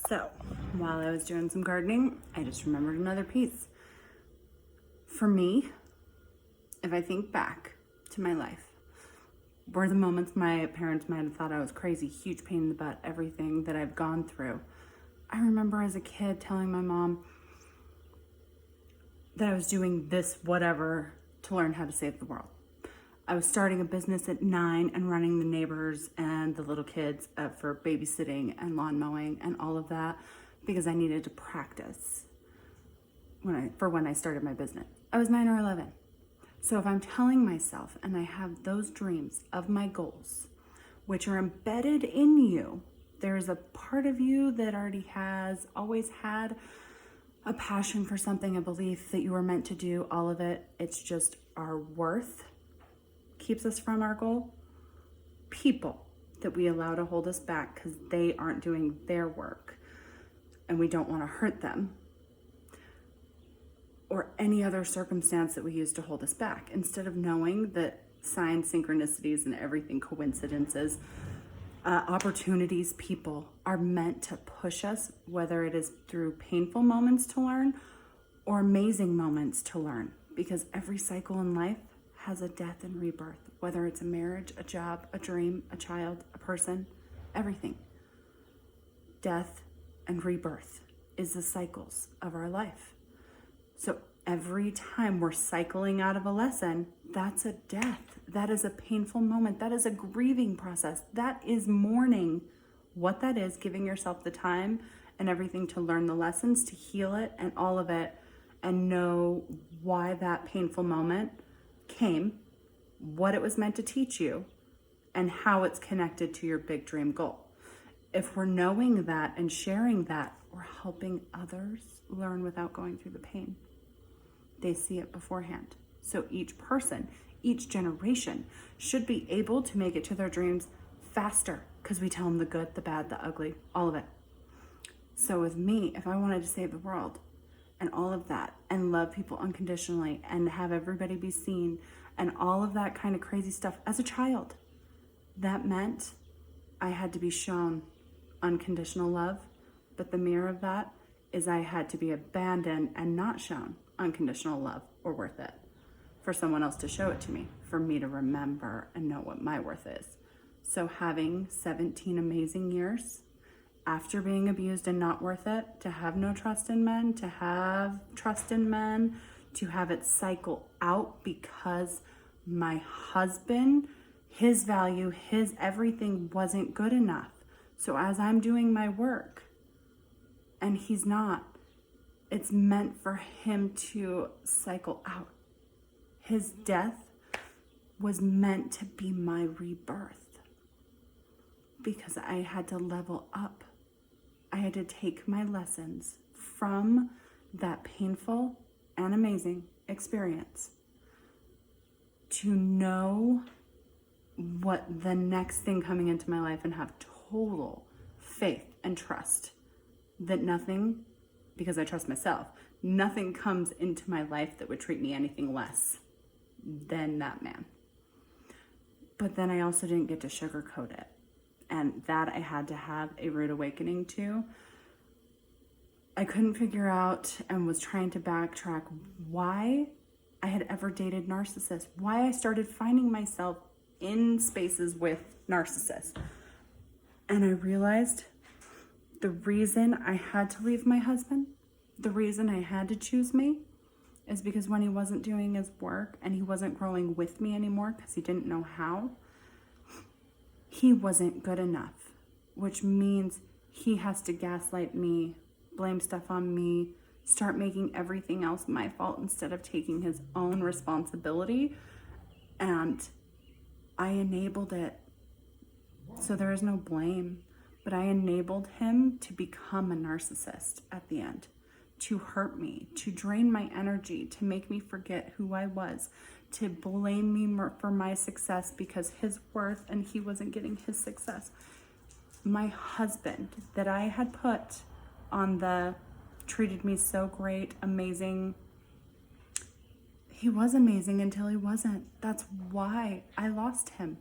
So, while I was doing some gardening, I just remembered another piece. For me, if I think back to my life, were the moments my parents might have thought I was crazy, huge pain in the butt, everything that I've gone through. I remember as a kid telling my mom that I was doing this whatever to learn how to save the world. I was starting a business at 9 and running the neighbors and the little kids for babysitting and lawn mowing and all of that because I needed to practice when I started my business. I was 9 or 11. So if I'm telling myself and I have those dreams of my goals, which are embedded in you, there's a part of you that always had a passion for something, a belief that you were meant to do, all of it. It's just our worth keeps us from our goal. People that we allow to hold us back because they aren't doing their work and we don't want to hurt them, or any other circumstance that we use to hold us back. Instead of knowing that signs, synchronicities, and everything, coincidences, opportunities, people are meant to push us, whether it is through painful moments to learn or amazing moments to learn, because every cycle in life has a death and rebirth, whether it's a marriage, a job, a dream, a child, a person, everything. Death and rebirth is the cycles of our life. So every time we're cycling out of a lesson, that's a death. That is a painful moment. That is a grieving process. That is mourning what that is, giving yourself the time and everything to learn the lessons, to heal it and all of it, and know why that painful moment came, what it was meant to teach you, and how it's connected to your big dream goal. If we're knowing that and sharing that, we're helping others learn without going through the pain. They see it beforehand. So each person, each generation should be able to make it to their dreams faster because we tell them the good, the bad, the ugly, all of it. So with me, if I wanted to save the world and all of that and love people unconditionally and have everybody be seen and all of that kind of crazy stuff as a child, that meant I had to be shown unconditional love. But the mirror of that is I had to be abandoned and not shown unconditional love or worth it for someone else to show it to me, for me to remember and know what my worth is. So having 17 amazing years after being abused and not worth it, to have no trust in men, to have trust in men, to have it cycle out because my husband, his value, his everything wasn't good enough. So as I'm doing my work and he's not, it's meant for him to cycle out. His death was meant to be my rebirth because I had to level up. I had to take my lessons from that painful and amazing experience to know what the next thing coming into my life and have total faith and trust that nothing, because I trust myself, nothing comes into my life that would treat me anything less than that man. But then I also didn't get to sugarcoat it. And that I had to have a rude awakening to. I couldn't figure out and was trying to backtrack why I had ever dated narcissists, why I started finding myself in spaces with narcissists. And I realized the reason I had to leave my husband, the reason I had to choose me, is because when he wasn't doing his work and he wasn't growing with me anymore because he didn't know how, he wasn't good enough, which means he has to gaslight me, blame stuff on me, start making everything else my fault instead of taking his own responsibility. And I enabled it. So there is no blame, but I enabled him to become a narcissist at the end, to hurt me, to drain my energy, to make me forget who I was, to blame me for my success because his worth and he wasn't getting his success. My husband that I had put on the treated me so great, amazing. He was amazing until he wasn't. That's why I lost him,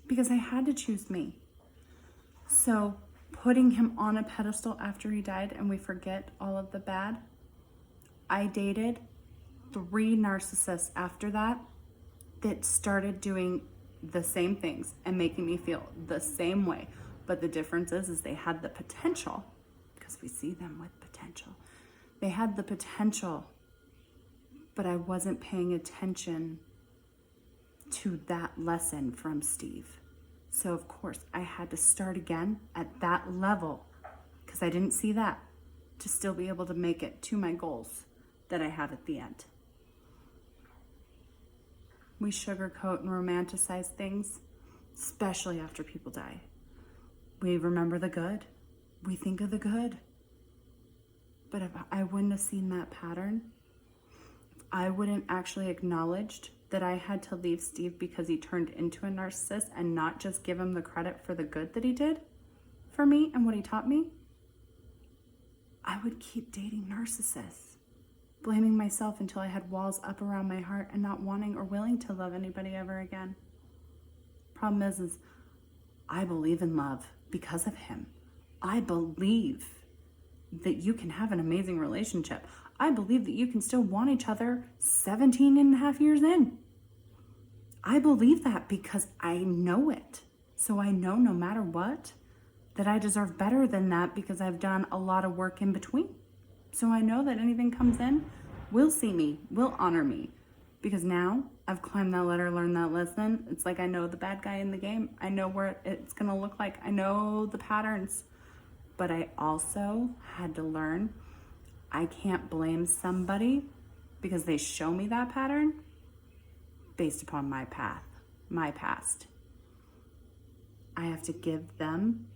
because I had to choose me. So putting him on a pedestal after he died, and we forget all of the bad. I dated 3 narcissists after that started doing the same things and making me feel the same way. But the difference is they had the potential, because we see them with potential. They had the potential, but I wasn't paying attention to that lesson from Steve. So of course I had to start again at that level, because I didn't see that, to still be able to make it to my goals that I have at the end. We sugarcoat and romanticize things, especially after people die. We remember the good. We think of the good. But if I wouldn't have seen that pattern, I wouldn't actually acknowledged that I had to leave Steve because he turned into a narcissist, and not just give him the credit for the good that he did for me and what he taught me, I would keep dating narcissists, blaming myself until I had walls up around my heart and not wanting or willing to love anybody ever again. Problem is I believe in love because of him. I believe that you can have an amazing relationship. I believe that you can still want each other 17 and a half years in. I believe that because I know it. So I know no matter what, that I deserve better than that, because I've done a lot of work in between. So I know that anything comes in will see me, will honor me, because now I've climbed that ladder, learned that lesson. It's like I know the bad guy in the game. I know what it's gonna look like. I know the patterns. But I also had to learn I can't blame somebody because they show me that pattern based upon my path, my past. I have to give them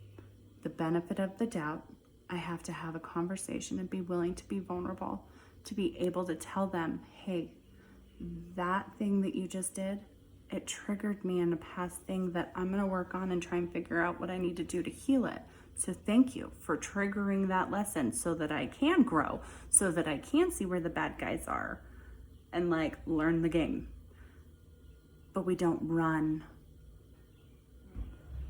the benefit of the doubt. I have to have a conversation and be willing to be vulnerable, to be able to tell them, hey, that thing that you just did, it triggered me in a past thing that I'm gonna work on and try and figure out what I need to do to heal it. So thank you for triggering that lesson so that I can grow, so that I can see where the bad guys are and learn the game. But we don't run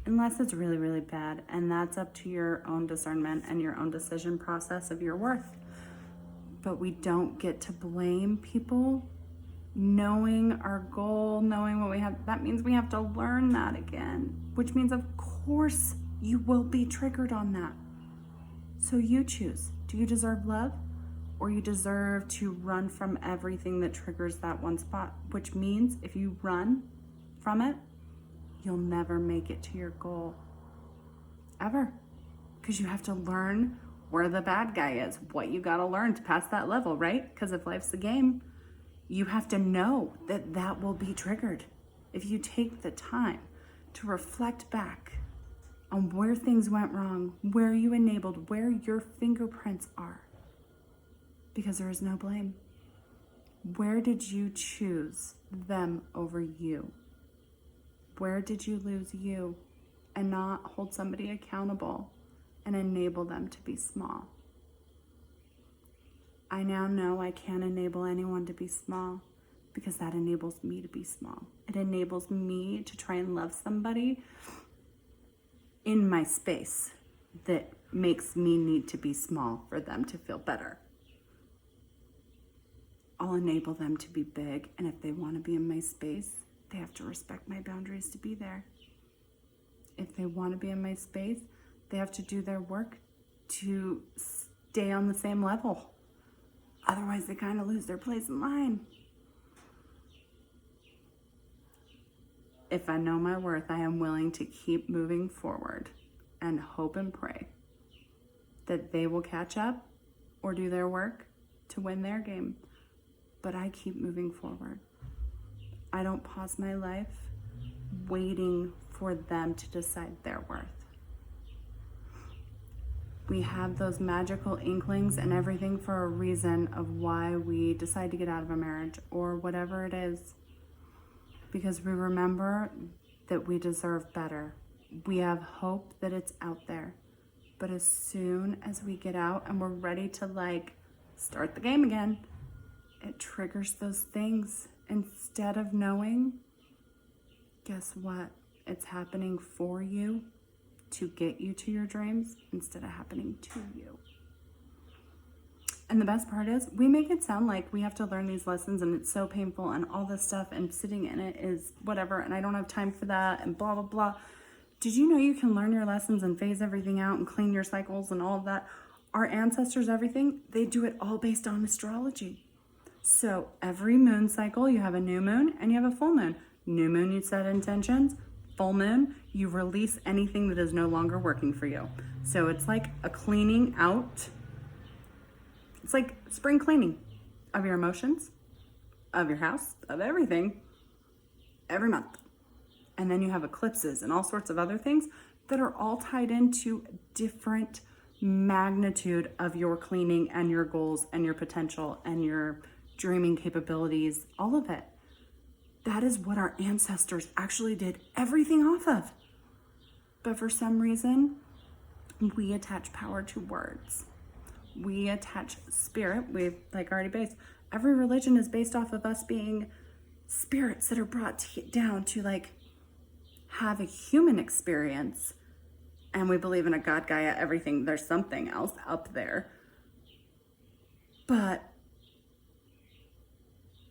unless it's really, really bad. And that's up to your own discernment and your own decision process of your worth. But we don't get to blame people. Knowing our goal, knowing what we have, that means we have to learn that again, which means of course you will be triggered on that. So you choose. Do you deserve love, or you deserve to run from everything that triggers that one spot? Which means if you run from it, you'll never make it to your goal. Ever. Because you have to learn where the bad guy is, what you got to learn to pass that level, right? Because if life's a game, you have to know that that will be triggered. If you take the time to reflect back on where things went wrong, where you enabled, where your fingerprints are, because there is no blame. Where did you choose them over you? Where did you lose you and not hold somebody accountable and enable them to be small? I now know I can't enable anyone to be small, because that enables me to be small. It enables me to try and love somebody in my space that makes me need to be small for them to feel better. I'll enable them to be big, and if they want to be in my space, they have to respect my boundaries to be there. If they want to be in my space, they have to do their work to stay on the same level. Otherwise, they kind of lose their place in line. If I know my worth, I am willing to keep moving forward and hope and pray that they will catch up or do their work to win their game. But I keep moving forward. I don't pause my life waiting for them to decide their worth. We have those magical inklings and everything for a reason of why we decide to get out of a marriage or whatever it is. Because we remember that we deserve better. We have hope that it's out there. But as soon as we get out and we're ready to start the game again, it triggers those things. Instead of knowing, guess what? It's happening for you to get you to your dreams instead of happening to you. And the best part is we make it sound like we have to learn these lessons and it's so painful and all this stuff and sitting in it is whatever and I don't have time for that and blah, blah, blah. Did you know you can learn your lessons and phase everything out and clean your cycles and all of that? Our ancestors, everything, they do it all based on astrology. So every moon cycle, you have a new moon and you have a full moon. New moon, you set intentions. Full moon, you release anything that is no longer working for you. So it's like a cleaning out. It's like spring cleaning of your emotions, of your house, of everything, every month. And then you have eclipses and all sorts of other things that are all tied into different magnitude of your cleaning and your goals and your potential and your dreaming capabilities, all of it. That is what our ancestors actually did everything off of. But for some reason, we attach power to words. We attach spirit. We've already based. Every religion is based off of us being spirits that are brought down to have a human experience. And we believe in a God, Gaia, everything. There's something else up there. But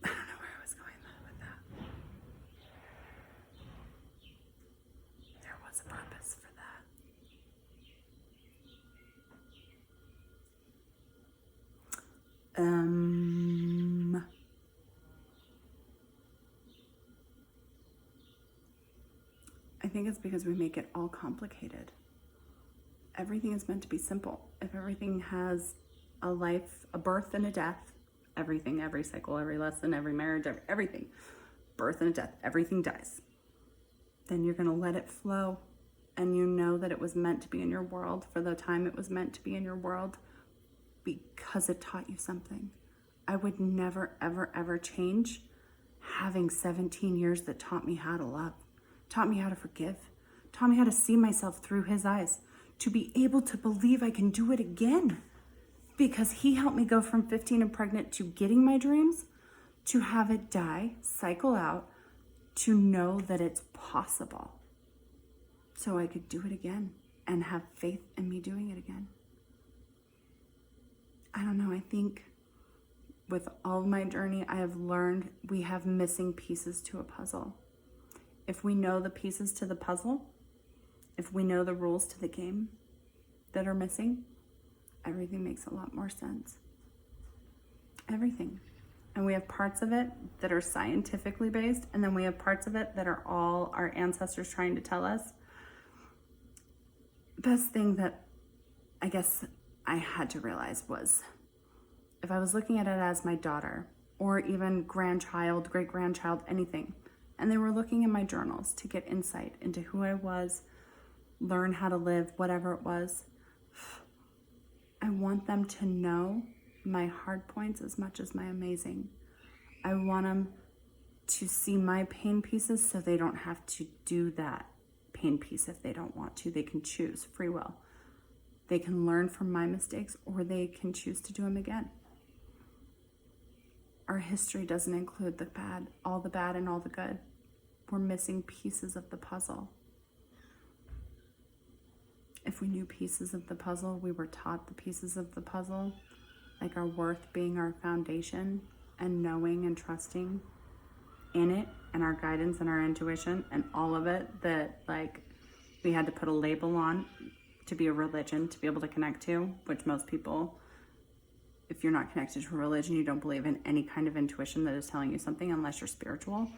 I don't know where I was going with that. There was a purpose for that. I think it's because we make it all complicated. Everything is meant to be simple. If everything has a life, a birth and a death, everything, every cycle, every lesson, every marriage, everything, birth and a death, everything dies. Then you're going to let it flow. And you know that it was meant to be in your world for the time it was meant to be in your world because it taught you something. I would never, ever, ever change having 17 years that taught me how to love, taught me how to forgive, taught me how to see myself through his eyes, to be able to believe I can do it again. Because he helped me go from 15 and pregnant to getting my dreams, to have it die, cycle out, to know that it's possible. So I could do it again and have faith in me doing it again. I don't know, I think with all of my journey, I have learned we have missing pieces to a puzzle. If we know the pieces to the puzzle, if we know the rules to the game that are missing, everything makes a lot more sense. Everything. And we have parts of it that are scientifically based, and then we have parts of it that are all our ancestors trying to tell us. Best thing that I guess I had to realize was if I was looking at it as my daughter or even grandchild, great-grandchild, anything, and they were looking in my journals to get insight into who I was, learn how to live, whatever it was, I want them to know my hard points as much as my amazing. I want them to see my pain pieces so they don't have to do that pain piece if they don't want to. They can choose, free will. They can learn from my mistakes or they can choose to do them again. Our history doesn't include the bad and all the good. We're missing pieces of the puzzle. If we knew pieces of the puzzle, we were taught the pieces of the puzzle, like our worth being our foundation and knowing and trusting in it and our guidance and our intuition and all of it that we had to put a label on to be a religion, to be able to connect to, which most people, if you're not connected to a religion, you don't believe in any kind of intuition that is telling you something unless you're spiritual.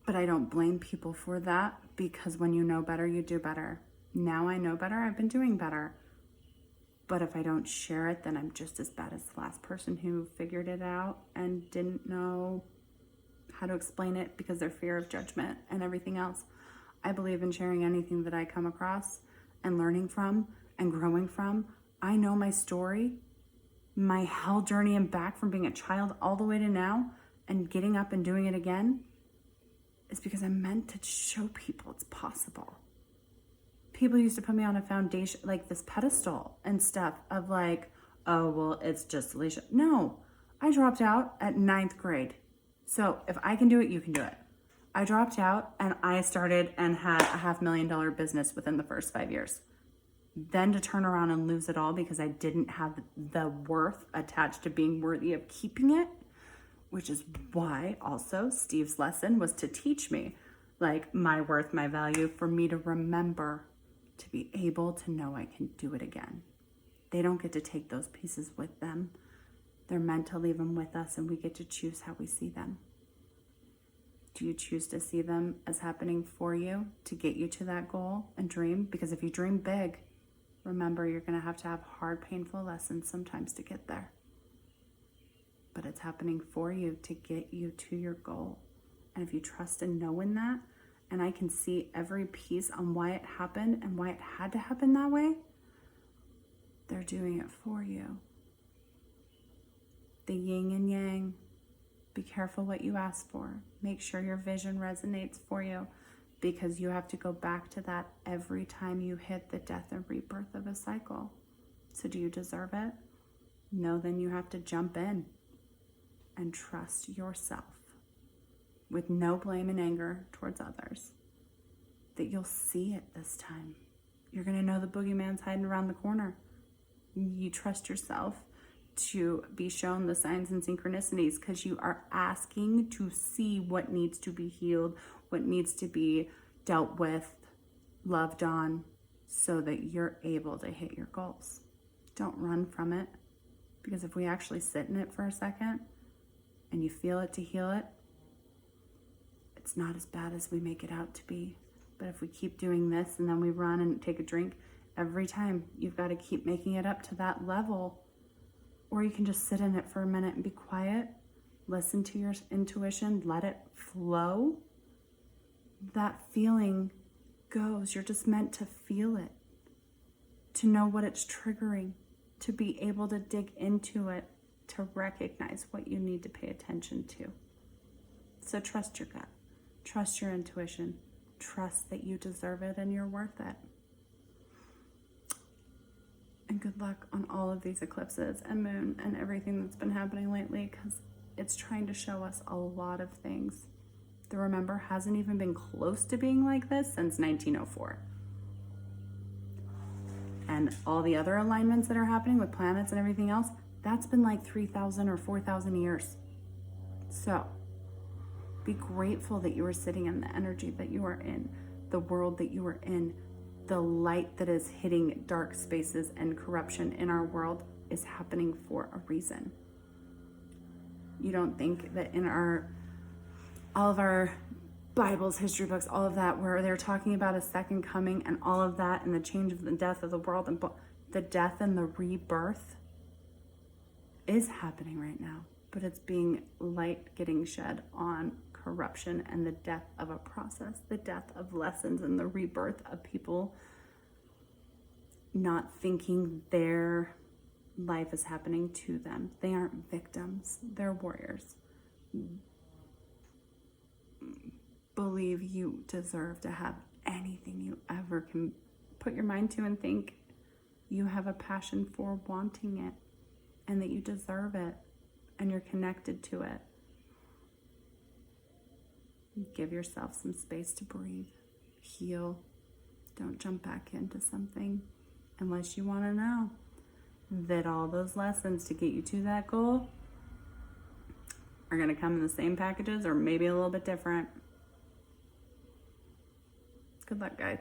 But I don't blame people for that because when you know better, you do better. Now I know better, I've been doing better. But if I don't share it, then I'm just as bad as the last person who figured it out and didn't know how to explain it because their fear of judgment and everything else. I believe in sharing anything that I come across and learning from and growing from. I know my story, my hell journey and back from being a child all the way to now and getting up and doing it again is because I'm meant to show people it's possible. People used to put me on a foundation, like this pedestal and stuff of oh, well, it's just Alicia. No, I dropped out at 9th grade. So if I can do it, you can do it. I dropped out and I started and had a $500,000 business within the first 5 years. Then to turn around and lose it all because I didn't have the worth attached to being worthy of keeping it, which is why also Steve's lesson was to teach me like my worth, my value, for me to remember to be able to know I can do it again. They don't get to take those pieces with them. They're meant to leave them with us, and we get to choose how we see them. Do you choose to see them as happening for you to get you to that goal and dream? Because if you dream big, remember you're going to have hard, painful lessons sometimes to get there. But it's happening for you to get you to your goal. And if you trust and know in that, and I can see every piece on why it happened and why it had to happen that way, they're doing it for you. The yin and yang. Be careful what you ask for. Make sure your vision resonates for you, because you have to go back to that every time you hit the death and rebirth of a cycle. So do you deserve it? No, then you have to jump in and trust yourself with no blame and anger towards others, that you'll see it this time. You're going to know the boogeyman's hiding around the corner. You trust yourself to be shown the signs and synchronicities, because you are asking to see what needs to be healed, what needs to be dealt with, loved on, so that you're able to hit your goals. Don't run from it, because if we actually sit in it for a second and you feel it to heal it, it's not as bad as we make it out to be. But if we keep doing this and then we run and take a drink every time, you've got to keep making it up to that level. Or you can just sit in it for a minute and be quiet, listen to your intuition, let it flow. That feeling goes. You're just meant to feel it, to know what it's triggering, to be able to dig into it, to recognize what you need to pay attention to. So trust your gut, trust your intuition, trust that you deserve it and you're worth it. And good luck on all of these eclipses and moon and everything that's been happening lately, because it's trying to show us a lot of things. The remember hasn't even been close to being like this since 1904. And all the other alignments that are happening with planets and everything else, that's been like 3,000 or 4,000 years. So be grateful that you are sitting in the energy that you are in, the world that you are in. The light that is hitting dark spaces and corruption in our world is happening for a reason. You don't think that in all of our Bibles, history books, all of that, where they're talking about a second coming and all of that, and the change of the death of the world, and the death and the rebirth is happening right now, but it's being light getting shed on corruption and the death of a process, the death of lessons, and the rebirth of people not thinking their life is happening to them. They aren't victims, they're warriors. Believe you deserve to have anything you ever can put your mind to, and think you have a passion for wanting it, and that you deserve it, and you're connected to it. Give yourself some space to breathe, heal. Don't jump back into something unless you want to know that all those lessons to get you to that goal are going to come in the same packages or maybe a little bit different. Good luck, guys.